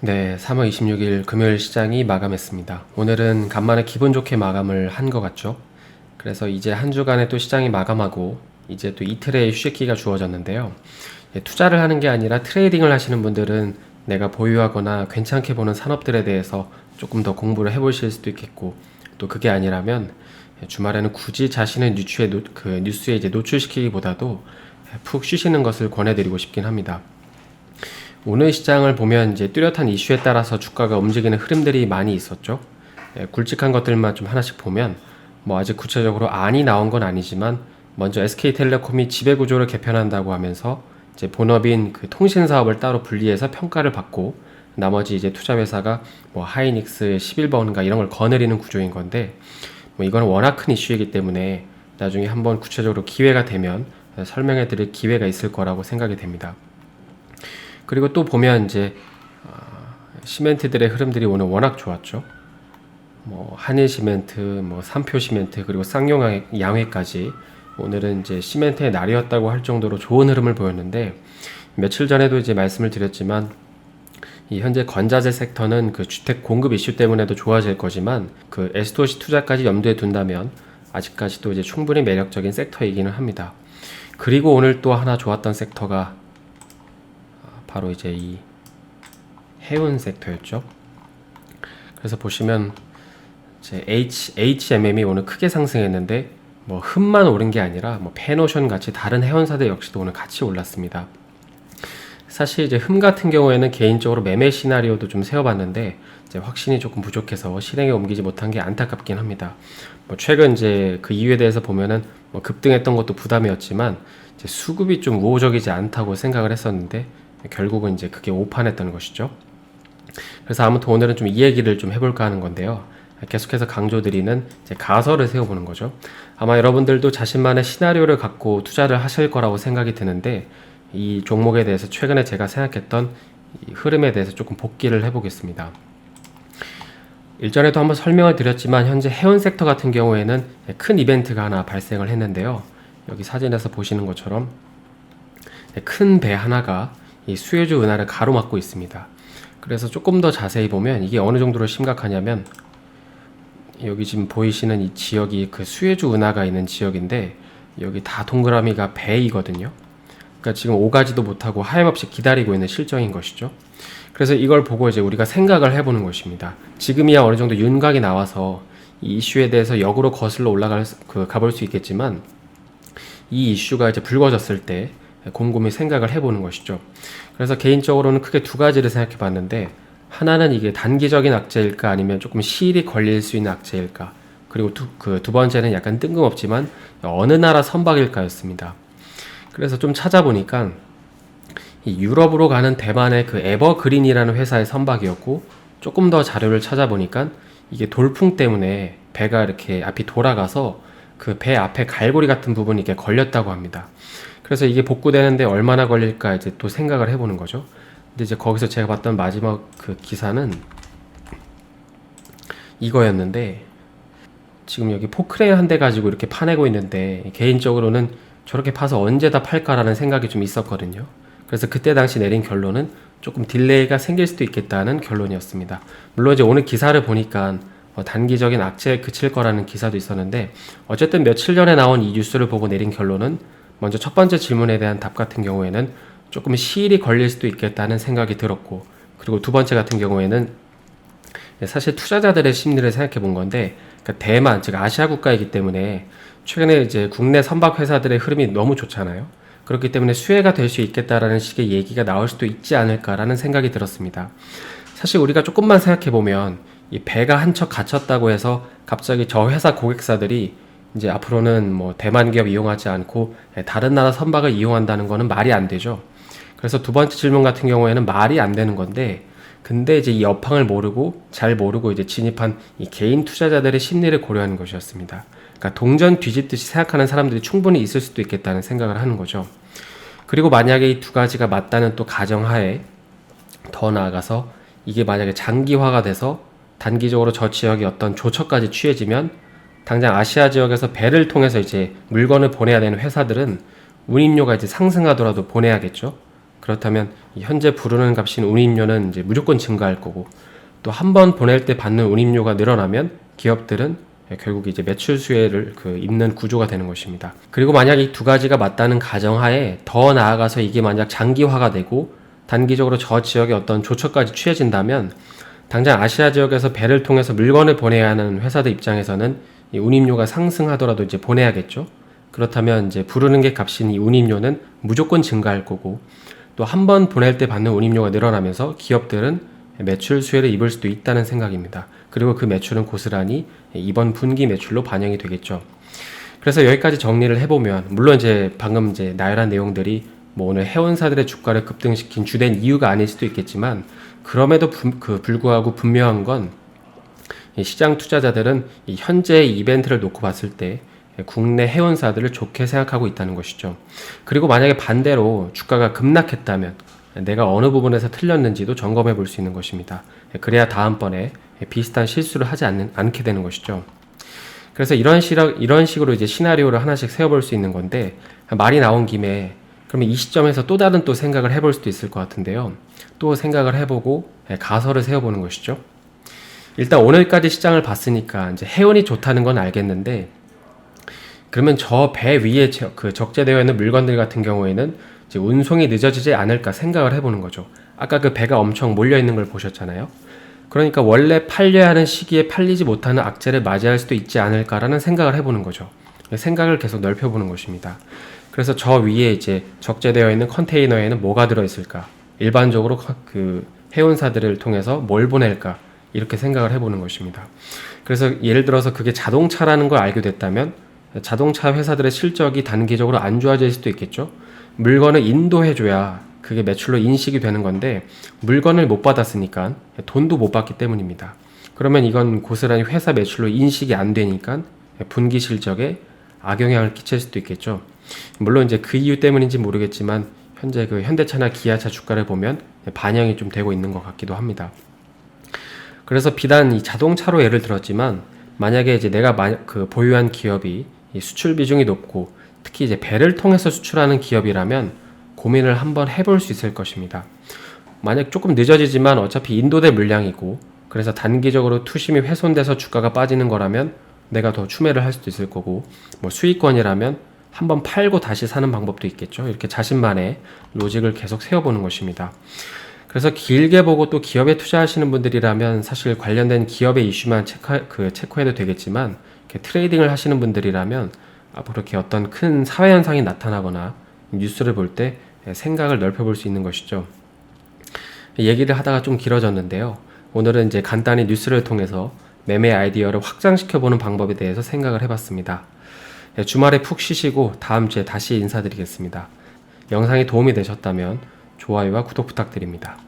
네, 3월 26일 금요일 시장이 마감했습니다. 오늘은 간만에 기분 좋게 마감을 한 것 같죠? 그래서 이제 한 주간의 또 시장이 마감하고 이제 또 이틀의 휴식기가 주어졌는데요. 투자를 하는 게 아니라 트레이딩을 하시는 분들은 내가 보유하거나 괜찮게 보는 산업들에 대해서 조금 더 공부를 해보실 수도 있겠고, 또 그게 아니라면 주말에는 굳이 자신의 뉴스에 이제 노출시키기보다도 푹 쉬시는 것을 권해드리고 싶긴 합니다. 오늘 시장을 보면 이제 뚜렷한 이슈에 따라서 주가가 움직이는 흐름들이 많이 있었죠. 굵직한 것들만 좀 하나씩 보면 아직 구체적으로 안이 나온 건 아니지만 먼저 SK텔레콤이 지배구조를 개편한다고 하면서 이제 본업인 그 통신 사업을 따로 분리해서 평가를 받고 나머지 이제 투자회사가 하이닉스 11번가 이런 걸 거느리는 구조인 건데 이건 워낙 큰 이슈이기 때문에 나중에 한번 구체적으로 기회가 되면 설명해 드릴 기회가 있을 거라고 생각이 됩니다. 그리고 또 보면 이제 시멘트들의 흐름들이 오늘 워낙 좋았죠. 한일시멘트, 삼표시멘트 그리고 쌍용양회까지 오늘은 이제 시멘트의 날이었다고 할 정도로 좋은 흐름을 보였는데, 며칠 전에도 이제 말씀을 드렸지만 이 현재 건자재 섹터는 그 주택 공급 이슈 때문에도 좋아질 거지만 그 S-도시 투자까지 염두에 둔다면 아직까지도 이제 충분히 매력적인 섹터이기는 합니다. 그리고 오늘 또 하나 좋았던 섹터가 바로 이제 이 해운 섹터였죠. 그래서 보시면 이제 HMM이 오늘 크게 상승했는데 흠만 오른 게 아니라 펜오션 같이 다른 해운사들 역시도 오늘 같이 올랐습니다. 사실 이제 흠 같은 경우에는 개인적으로 매매 시나리오도 좀 세워봤는데 이제 확신이 조금 부족해서 실행에 옮기지 못한 게 안타깝긴 합니다. 최근 이제 그 이유에 대해서 보면은 급등했던 것도 부담이었지만 이제 수급이 좀 우호적이지 않다고 생각을 했었는데 결국은 이제 그게 오판했던 것이죠. 그래서 아무튼 오늘은 좀 이 얘기를 좀 해볼까 하는 건데요. 계속해서 강조드리는 이제 가설을 세워보는 거죠. 아마 여러분들도 자신만의 시나리오를 갖고 투자를 하실 거라고 생각이 드는데, 이 종목에 대해서 최근에 제가 생각했던 이 흐름에 대해서 조금 복기를 해보겠습니다. 일전에도 한번 설명을 드렸지만 현재 해운 섹터 같은 경우에는 큰 이벤트가 하나 발생을 했는데요. 여기 사진에서 보시는 것처럼 큰 배 하나가 이 수에즈 운하를 가로막고 있습니다. 그래서 조금 더 자세히 보면 이게 어느 정도로 심각하냐면, 여기 지금 보이시는 이 지역이 그 수에즈 운하가 있는 지역인데 여기 다 동그라미가 배이거든요. 그러니까 지금 오가지도 못하고 하염없이 기다리고 있는 실정인 것이죠. 그래서 이걸 보고 이제 우리가 생각을 해보는 것입니다. 지금이야 어느 정도 윤곽이 나와서 이 이슈에 대해서 역으로 거슬러 가볼 수 있겠지만, 이 이슈가 이제 불거졌을 때 곰곰이 생각을 해보는 것이죠. 그래서 개인적으로는 크게 두 가지를 생각해 봤는데, 하나는 이게 단기적인 악재일까 아니면 조금 시일이 걸릴 수 있는 악재일까, 그리고 두 번째는 약간 뜬금없지만 어느 나라 선박일까였습니다. 그래서 좀 찾아보니까 이 유럽으로 가는 대만의 그 에버그린이라는 회사의 선박이었고, 조금 더 자료를 찾아보니까 이게 돌풍 때문에 배가 이렇게 앞이 돌아가서 그 배 앞에 갈고리 같은 부분이 이렇게 걸렸다고 합니다. 그래서 이게 복구되는데 얼마나 걸릴까 이제 또 생각을 해보는 거죠. 근데 이제 거기서 제가 봤던 마지막 그 기사는 이거였는데, 지금 여기 포크레인 한 대 가지고 이렇게 파내고 있는데 개인적으로는 저렇게 파서 언제 다 팔까라는 생각이 좀 있었거든요. 그래서 그때 당시 내린 결론은 조금 딜레이가 생길 수도 있겠다는 결론이었습니다. 물론 이제 오늘 기사를 보니까 단기적인 악재에 그칠 거라는 기사도 있었는데, 어쨌든 며칠 전에 나온 이 뉴스를 보고 내린 결론은, 먼저 첫 번째 질문에 대한 답 같은 경우에는 조금 시일이 걸릴 수도 있겠다는 생각이 들었고, 그리고 두 번째 같은 경우에는 사실 투자자들의 심리를 생각해 본 건데, 그러니까 대만, 즉 아시아 국가이기 때문에 최근에 이제 국내 선박 회사들의 흐름이 너무 좋잖아요. 그렇기 때문에 수혜가 될 수 있겠다라는 식의 얘기가 나올 수도 있지 않을까라는 생각이 들었습니다. 사실 우리가 조금만 생각해 보면 이 배가 한 척 갇혔다고 해서 갑자기 저 회사 고객사들이 이제 앞으로는 대만 기업 이용하지 않고 다른 나라 선박을 이용한다는 거는 말이 안 되죠. 그래서 두 번째 질문 같은 경우에는 말이 안 되는 건데, 근데 이제 이 여팡을 잘 모르고 이제 진입한 이 개인 투자자들의 심리를 고려하는 것이었습니다. 그러니까 동전 뒤집듯이 생각하는 사람들이 충분히 있을 수도 있겠다는 생각을 하는 거죠. 그리고 만약에 이 두 가지가 맞다는 또 가정하에, 더 나아가서 이게 만약에 장기화가 돼서 단기적으로 저 지역이 어떤 조처까지 취해지면, 당장 아시아 지역에서 배를 통해서 이제 물건을 보내야 되는 회사들은 운임료가 이제 상승하더라도 보내야겠죠. 그렇다면 이 현재 부르는 값인 운임료는 이제 무조건 증가할 거고, 또 한 번 보낼 때 받는 운임료가 늘어나면 기업들은 결국 이제 매출 수혜를 입는 구조가 되는 것입니다. 그리고 만약 이 두 가지가 맞다는 가정하에 더 나아가서 이게 만약 장기화가 되고 단기적으로 저 지역에 어떤 조처까지 취해진다면 당장 아시아 지역에서 배를 통해서 물건을 보내야 하는 회사들 입장에서는 이 운임료가 상승하더라도 이제 보내야겠죠. 그렇다면 이제 부르는 게 값인 이 운임료는 무조건 증가할 거고, 또 한 번 보낼 때 받는 운임료가 늘어나면서 기업들은 매출 수혜를 입을 수도 있다는 생각입니다. 그리고 그 매출은 고스란히 이번 분기 매출로 반영이 되겠죠. 그래서 여기까지 정리를 해보면, 물론 이제 방금 이제 나열한 내용들이 뭐 오늘 해운사들의 주가를 급등시킨 주된 이유가 아닐 수도 있겠지만, 그럼에도 불구하고 분명한 건 시장 투자자들은 이 현재의 이벤트를 놓고 봤을 때 국내 해운사들을 좋게 생각하고 있다는 것이죠. 그리고 만약에 반대로 주가가 급락했다면 내가 어느 부분에서 틀렸는지도 점검해 볼 수 있는 것입니다. 그래야 다음번에 비슷한 실수를 하지 않게 되는 것이죠. 그래서 이런 식으로 이제 시나리오를 하나씩 세워볼 수 있는 건데, 말이 나온 김에 그러면 이 시점에서 또 다른 또 생각을 해볼 수도 있을 것 같은데요. 또 생각을 해보고 가설을 세워보는 것이죠. 일단 오늘까지 시장을 봤으니까 이제 해운이 좋다는 건 알겠는데, 그러면 저 배 위에 적재되어 있는 물건들 같은 경우에는 이제 운송이 늦어지지 않을까 생각을 해보는 거죠. 아까 그 배가 엄청 몰려 있는 걸 보셨잖아요. 그러니까 원래 팔려야 하는 시기에 팔리지 못하는 악재를 맞이할 수도 있지 않을까라는 생각을 해보는 거죠. 생각을 계속 넓혀보는 것입니다. 그래서 저 위에 이제 적재되어 있는 컨테이너에는 뭐가 들어있을까? 일반적으로 그 해운사들을 통해서 뭘 보낼까? 이렇게 생각을 해보는 것입니다. 그래서 예를 들어서 그게 자동차라는 걸 알게 됐다면 자동차 회사들의 실적이 단기적으로 안 좋아질 수도 있겠죠. 물건을 인도해줘야 그게 매출로 인식이 되는 건데, 물건을 못 받았으니까 돈도 못 받기 때문입니다. 그러면 이건 고스란히 회사 매출로 인식이 안 되니까 분기 실적에 악영향을 끼칠 수도 있겠죠. 물론 이제 그 이유 때문인지 모르겠지만 현재 그 현대차나 기아차 주가를 보면 반영이 좀 되고 있는 것 같기도 합니다. 그래서 비단 이 자동차로 예를 들었지만, 만약에 이제 내가 보유한 기업이 이 수출 비중이 높고 특히 이제 배를 통해서 수출하는 기업이라면 고민을 한번 해볼 수 있을 것입니다. 만약 조금 늦어지지만 어차피 인도될 물량이고, 그래서 단기적으로 투심이 훼손돼서 주가가 빠지는 거라면 내가 더 추매를 할 수도 있을 거고, 뭐 수익권이라면 한번 팔고 다시 사는 방법도 있겠죠. 이렇게 자신만의 로직을 계속 세워보는 것입니다. 그래서 길게 보고 또 기업에 투자하시는 분들이라면 사실 관련된 기업의 이슈만 체크해도 되겠지만, 이렇게 트레이딩을 하시는 분들이라면 앞으로 이렇게 어떤 큰 사회 현상이 나타나거나 뉴스를 볼 때 생각을 넓혀볼 수 있는 것이죠. 얘기를 하다가 좀 길어졌는데요. 오늘은 이제 간단히 뉴스를 통해서 매매 아이디어를 확장시켜보는 방법에 대해서 생각을 해봤습니다. 주말에 푹 쉬시고 다음 주에 다시 인사드리겠습니다. 영상이 도움이 되셨다면 좋아요와 구독 부탁드립니다.